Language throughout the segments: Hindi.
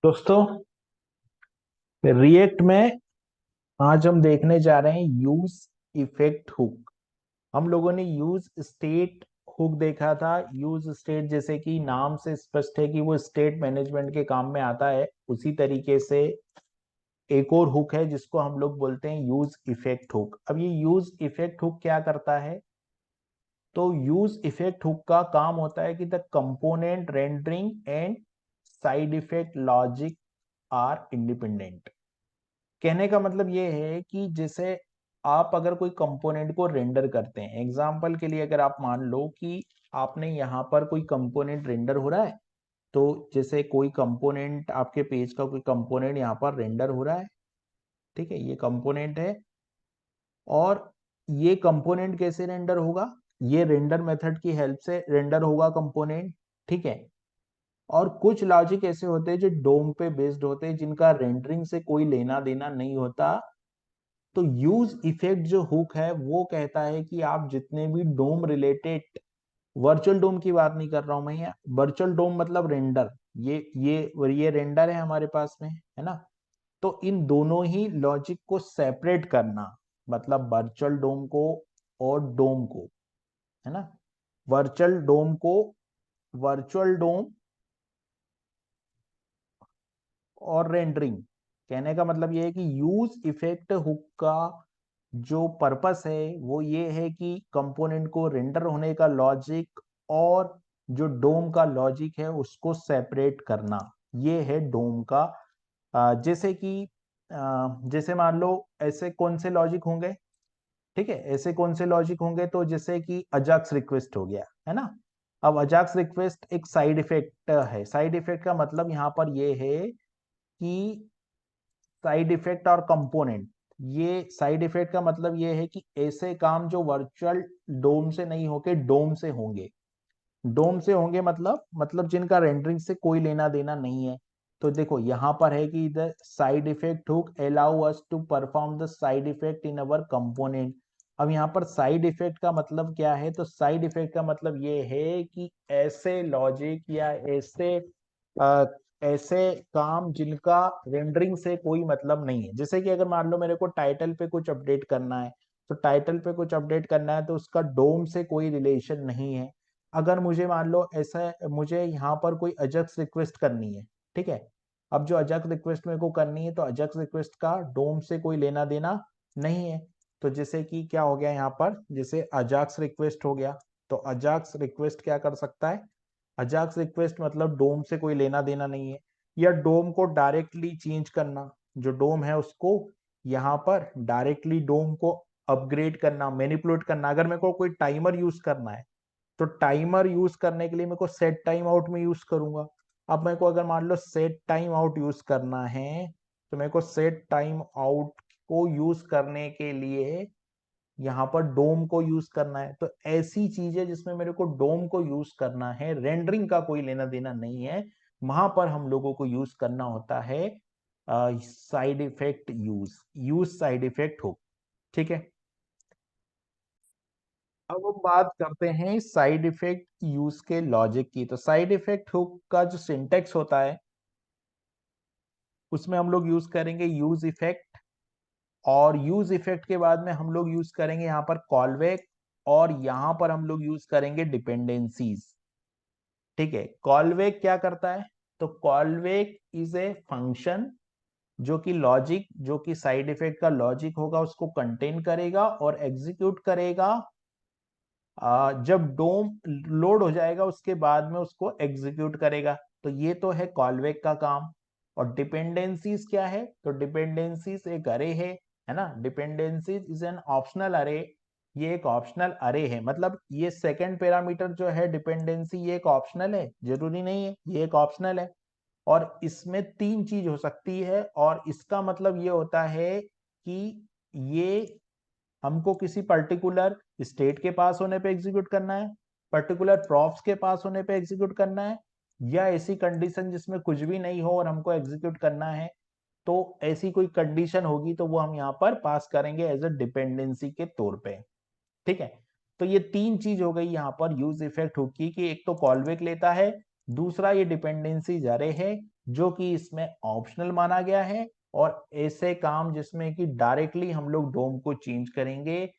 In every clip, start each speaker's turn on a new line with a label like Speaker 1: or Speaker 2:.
Speaker 1: दोस्तों, रिएक्ट में आज हम देखने जा रहे हैं यूज इफेक्ट हुक। हम लोगों ने यूज स्टेट हुक देखा था। यूज स्टेट जैसे कि नाम से स्पष्ट है कि वो स्टेट मैनेजमेंट के काम में आता है, उसी तरीके से एक और हुक है जिसको हम लोग बोलते हैं यूज इफेक्ट हुक। अब ये यूज इफेक्ट हुक क्या करता है? तो यूज इफेक्ट हुक का काम होता है कि the component rendering and side effect logic are independent. कहने का मतलब ये है कि जैसे आप अगर कोई कंपोनेंट को रेंडर करते हैं, एग्जांपल के लिए अगर आप मान लो कि आपने यहाँ पर कोई कंपोनेंट रेंडर हो रहा है, तो जैसे कोई कंपोनेंट आपके पेज का कोई कंपोनेंट यहाँ पर रेंडर हो रहा है। ठीक है, ये कंपोनेंट है और ये कंपोनेंट कैसे रेंडर होगा? ये रेंडर मेथड की हेल्प से रेंडर होगा कंपोनेंट। ठीक है, और कुछ लॉजिक ऐसे होते हैं जो डोम पे बेस्ड होते हैं, जिनका रेंडरिंग से कोई लेना देना नहीं होता। तो यूज इफेक्ट जो हुक है वो कहता है कि आप जितने भी डोम रिलेटेड, वर्चुअल डोम की बात नहीं कर रहा हूं मैं यहाँ, वर्चुअल डोम मतलब रेंडर, ये रेंडर है हमारे पास में, है ना। तो इन दोनों ही लॉजिक को सेपरेट करना, मतलब वर्चुअल डोम को और डोम को, है ना, वर्चुअल डोम को, वर्चुअल डोम और रेंडरिंग। कहने का मतलब ये है कि यूज इफेक्ट हुक का जो पर्पस है वो ये है कि कंपोनेंट को रेंडर होने का लॉजिक और जो डोम का लॉजिक है उसको सेपरेट करना। ये है डोम का। जैसे कि जैसे मान लो ऐसे कौन से लॉजिक होंगे? ठीक है, ऐसे कौन से लॉजिक होंगे? तो जैसे कि अजाक्स रिक्वेस्ट हो गया, है ना। अब अजाक्स रिक्वेस्ट एक साइड इफेक्ट है। साइड इफेक्ट का मतलब यहाँ पर ये है कि साइड इफेक्ट और कंपोनेंट, ये साइड इफेक्ट का मतलब ये है कि ऐसे काम जो वर्चुअल डोम से नहीं होके डोम से होंगे। डोम से होंगे मतलब जिनका रेंडरिंग से कोई लेना देना नहीं है। तो देखो यहाँ पर है कि the side effect hook allow us to perform the side effect in our component. अब यहाँ पर साइड इफेक्ट का मतलब क्या है? तो साइड इफेक्ट का मतलब ये है कि ऐसे लॉजिक या अ, ऐसे काम जिनका रेंडरिंग से कोई मतलब नहीं है। जैसे कि अगर मान लो मेरे को टाइटल पे कुछ अपडेट करना है, तो टाइटल पे कुछ अपडेट करना है तो उसका डोम से कोई रिलेशन नहीं है। अगर मुझे मान लो ऐसा, मुझे यहाँ पर कोई अजक्स रिक्वेस्ट करनी है, ठीक है। अब जो अजक्स रिक्वेस्ट मेरे को करनी है, तो अजक्स रिक्वेस्ट का डोम से कोई लेना देना नहीं है। तो जैसे कि क्या हो गया यहाँ पर, जैसे अजाक्स रिक्वेस्ट हो गया, तो अजाक्स रिक्वेस्ट क्या कर सकता है? अजाक्स रिक्वेस्ट मतलब डोम से कोई लेना देना नहीं है। या डोम को डायरेक्टली चेंज करना, जो डोम है उसको यहाँ पर डायरेक्टली डोम को अपग्रेड करना, मैनिपुलेट करना। अगर मेरे को कोई टाइमर यूज करना है, तो टाइमर यूज करने के लिए मेरे को सेट टाइम आउट में यूज करूंगा। अब मेरे को अगर मान लो सेट टाइम आउट यूज करना है, तो मेरे को सेट टाइम आउट को यूज करने के लिए यहाँ पर डोम को यूज करना है। तो ऐसी चीजें जिसमें मेरे को डोम को यूज करना है, रेंडरिंग का कोई लेना देना नहीं है, वहां पर हम लोगों को यूज करना होता है side effect use side effect हो। ठीक है, अब हम बात करते हैं साइड इफेक्ट यूज के लॉजिक की। तो साइड इफेक्ट हुक का जो सिंटेक्स होता है उसमें हम लोग यूज करेंगे यूज इफेक्ट, और यूज इफेक्ट के बाद में हम लोग यूज करेंगे यहाँ पर कॉलबैक, और यहाँ पर हम लोग यूज करेंगे डिपेंडेंसीज। ठीक है, कॉलबैक क्या करता है? तो कॉलबैक इज ए फंक्शन जो कि लॉजिक, जो कि साइड इफेक्ट का लॉजिक होगा उसको कंटेन करेगा और एग्जीक्यूट करेगा। जब डोम लोड हो जाएगा उसके बाद में उसको एग्जीक्यूट करेगा। तो ये तो है कॉलबैक का काम। और डिपेंडेंसीज क्या है? तो डिपेंडेंसीज एक अरे है ना। डिपेंडेंसीज इज एन ऑप्शनल अरे। ये एक ऑप्शनल अरे है, मतलब ये सेकंड पैरामीटर जो है डिपेंडेंसी, ये एक ऑप्शनल है, जरूरी नहीं है, ये एक ऑप्शनल है। और इसमें तीन चीज हो सकती है, और इसका मतलब ये होता है कि ये हमको किसी पर्टिकुलर स्टेट के पास होने पे एग्जीक्यूट करना है, पर्टिकुलर प्रॉप्स के पास होने पे एग्जीक्यूट करना है, या ऐसी कंडीशन जिसमें कुछ भी नहीं हो और हमको एग्जीक्यूट करना है। तो ऐसी कोई कंडीशन होगी तो वो हम यहाँ पर पास करेंगे एज अ डिपेंडेंसी के तौर पे। ठीक है, तो ये तीन चीज हो गई यहाँ पर यूज इफेक्ट हुक की, कि एक तो कॉलबैक लेता है, दूसरा ये डिपेंडेंसी अरे है जो कि इसमें ऑप्शनल माना गया है, और ऐसे काम जिसमें कि डायरेक्टली हम लोग डोम को चेंज करेंगे,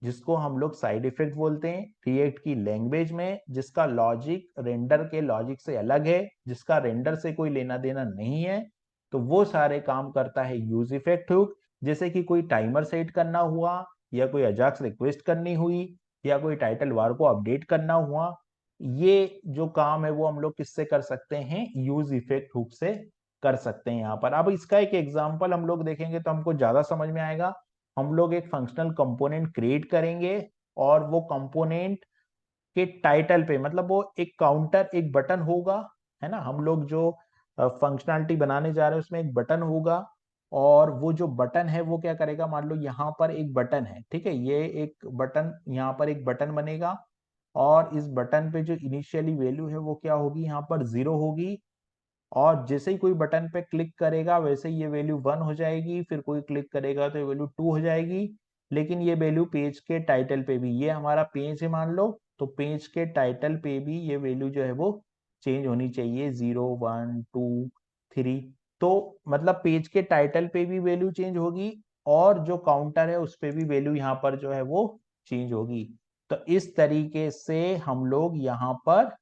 Speaker 1: जिसको हम लोग साइड इफेक्ट बोलते हैं रिएक्ट की लैंग्वेज में, जिसका लॉजिक रेंडर के लॉजिक से अलग है, जिसका रेंडर से कोई लेना देना नहीं है, तो वो सारे काम करता है यूज इफेक्ट हुक। जैसे कि कोई टाइमर सेट करना हुआ, या कोई अजाक्स रिक्वेस्ट करनी हुई, या कोई टाइटल वार को अपडेट करना हुआ, ये जो काम है वो हम लोग किससे कर सकते हैं, यूज इफेक्ट हुक से कर सकते हैं यहाँ पर। अब इसका एक एग्जांपल हम लोग देखेंगे तो हमको ज्यादा समझ में आएगा। हम लोग एक फंक्शनल कंपोनेंट क्रिएट करेंगे, और वो कंपोनेंट के टाइटल पे, मतलब वो एक काउंटर, एक बटन होगा, है ना। हम लोग जो फंक्शनैलिटी बनाने जा रहे हैं उसमें एक बटन होगा, और वो जो बटन है वो क्या करेगा, मान लो यहाँ पर एक बटन है, ठीक है, ये एक बटन, यहाँ पर एक बटन बनेगा, और इस बटन पे जो इनिशियली वैल्यू है वो क्या होगी, यहाँ पर 0 होगी, और जैसे ही कोई बटन पे क्लिक करेगा वैसे ही ये वैल्यू 1 हो जाएगी, फिर कोई क्लिक करेगा तो ये वैल्यू 2 हो जाएगी। लेकिन ये वैल्यू पेज के टाइटल पे भी, ये हमारा पेज है मान लो, तो पेज के टाइटल पे भी ये वैल्यू जो है वो चेंज होनी चाहिए, 0 1 2 3। तो मतलब पेज के टाइटल पे भी वैल्यू चेंज होगी, और जो काउंटर है उस पे भी वैल्यू यहाँ पर जो है वो चेंज होगी। तो इस तरीके से हम लोग यहाँ पर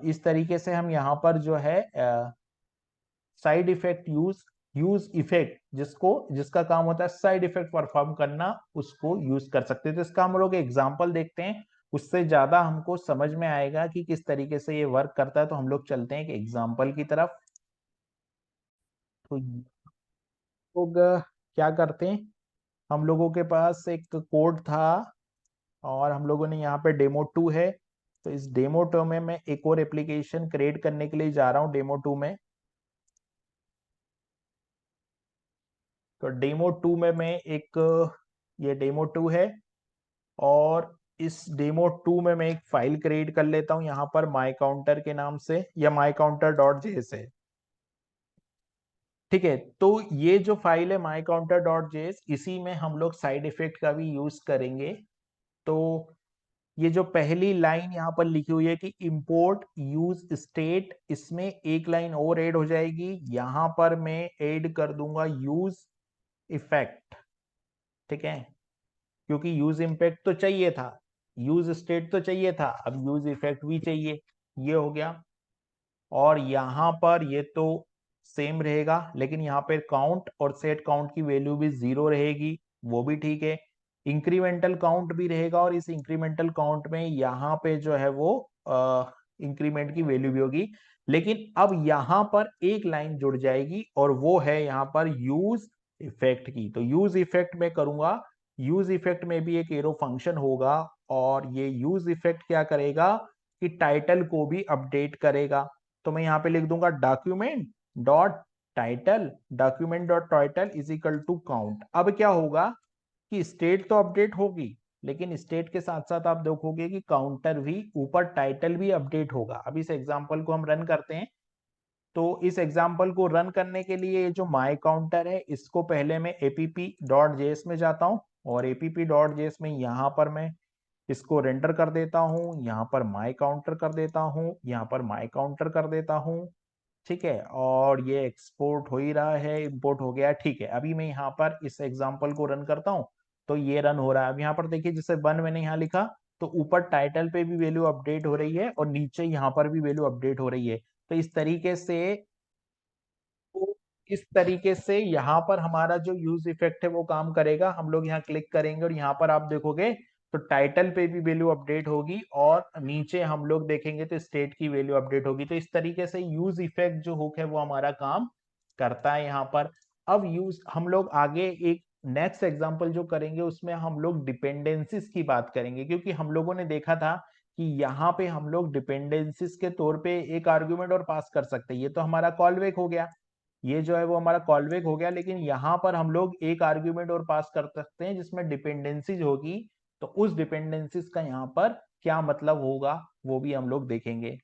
Speaker 1: इस तरीके से हम यहाँ पर जो है साइड इफेक्ट यूज इफेक्ट, जिसका काम होता है साइड इफेक्ट परफॉर्म करना, उसको यूज कर सकते हैं। तो इसका हम लोग एग्जांपल देखते हैं, उससे ज्यादा हमको समझ में आएगा कि किस तरीके से ये वर्क करता है। तो हम लोग चलते हैं एक एग्जांपल की तरफ। तो लोग क्या करते हैं, हम लोगों के पास एक कोड था, और हम लोगों ने यहाँ पे डेमो 2 है। तो इस डेमो 2 में मैं एक और एप्लीकेशन क्रिएट करने के लिए जा रहा हूँ डेमो 2 में। तो डेमो 2 में मैं एक, ये डेमो 2 है, और इस डेमो 2 में मैं एक फाइल क्रिएट कर लेता हूं यहाँ पर माई काउंटर के नाम से, या माई काउंटर डॉट जेएस है। ठीक है, तो ये जो फाइल है माई काउंटर डॉट जेएस, इसी में हम लोग साइड इफेक्ट का भी यूज करेंगे। तो ये जो पहली लाइन यहाँ पर लिखी हुई है कि इंपोर्ट यूज स्टेट, इसमें एक लाइन और ऐड हो जाएगी, यहाँ पर मैं ऐड कर दूंगा यूज इफेक्ट। ठीक है, क्योंकि यूज इम्पैक्ट तो चाहिए था, यूज स्टेट तो चाहिए था, अब यूज इफेक्ट भी चाहिए, ये हो गया। और यहाँ पर ये तो सेम रहेगा, लेकिन यहाँ पे काउंट और सेट काउंट की वैल्यू भी 0 रहेगी, वो भी ठीक है। इंक्रीमेंटल काउंट भी रहेगा, और इस इंक्रीमेंटल काउंट में यहाँ पे जो है वो इंक्रीमेंट की वैल्यू भी होगी। लेकिन अब यहाँ पर एक लाइन जुड़ जाएगी, और वो है यहाँ पर यूज इफेक्ट की। तो यूज इफेक्ट में करूंगा, यूज इफेक्ट में भी एक एरो फंक्शन होगा, और ये यूज इफेक्ट क्या करेगा कि टाइटल को भी अपडेट करेगा। तो मैं यहाँ पे लिख दूंगा document dot title is equal to count. अब क्या होगा कि स्टेट तो अपडेट होगी, लेकिन स्टेट के साथ साथ आप देखोगे कि काउंटर भी, ऊपर टाइटल भी अपडेट होगा। अब इस एग्जांपल को हम रन करते हैं। तो इस एग्जांपल को रन करने के लिए जो माई काउंटर है, इसको पहले मैं app.js में जाता हूँ, और app.js में यहाँ पर मैं इसको रेंडर कर देता हूँ, यहाँ पर माई काउंटर कर देता हूँ, यहाँ पर माई काउंटर कर देता हूँ। ठीक है, और ये एक्सपोर्ट हो ही रहा है, इंपोर्ट हो गया, ठीक है। अभी मैं यहाँ पर इस एग्जांपल को रन करता हूँ, तो ये रन हो रहा है। अब यहाँ पर देखिए, जैसे 1 मैंने यहाँ लिखा, तो ऊपर टाइटल पे भी वैल्यू अपडेट हो रही है, और नीचे यहाँ पर भी वैल्यू अपडेट हो रही है। तो इस तरीके से यहाँ पर हमारा जो यूज इफेक्ट है वो काम करेगा। हम लोग यहाँ क्लिक करेंगे, और यहाँ पर आप देखोगे तो टाइटल पे भी वैल्यू अपडेट होगी, और नीचे हम लोग देखेंगे तो स्टेट की वैल्यू अपडेट होगी। तो इस तरीके से यूज इफेक्ट जो हुक है वो हमारा काम करता है यहाँ पर। अब यूज हम लोग आगे एक नेक्स्ट एग्जांपल जो करेंगे उसमें हम लोग डिपेंडेंसीज की बात करेंगे, क्योंकि हम लोगों ने देखा था कि यहाँ पे हम लोग डिपेंडेंसीज के तौर पे एक आर्गुमेंट और पास कर सकते हैं। ये तो हमारा कॉलबैक हो गया, ये जो है वो हमारा कॉलबैक हो गया, लेकिन यहाँ पर हम लोग एक आर्ग्यूमेंट और पास कर सकते हैं जिसमें डिपेंडेंसीज होगी। तो उस डिपेंडेंसीज का यहाँ पर क्या मतलब होगा वो भी हम लोग देखेंगे।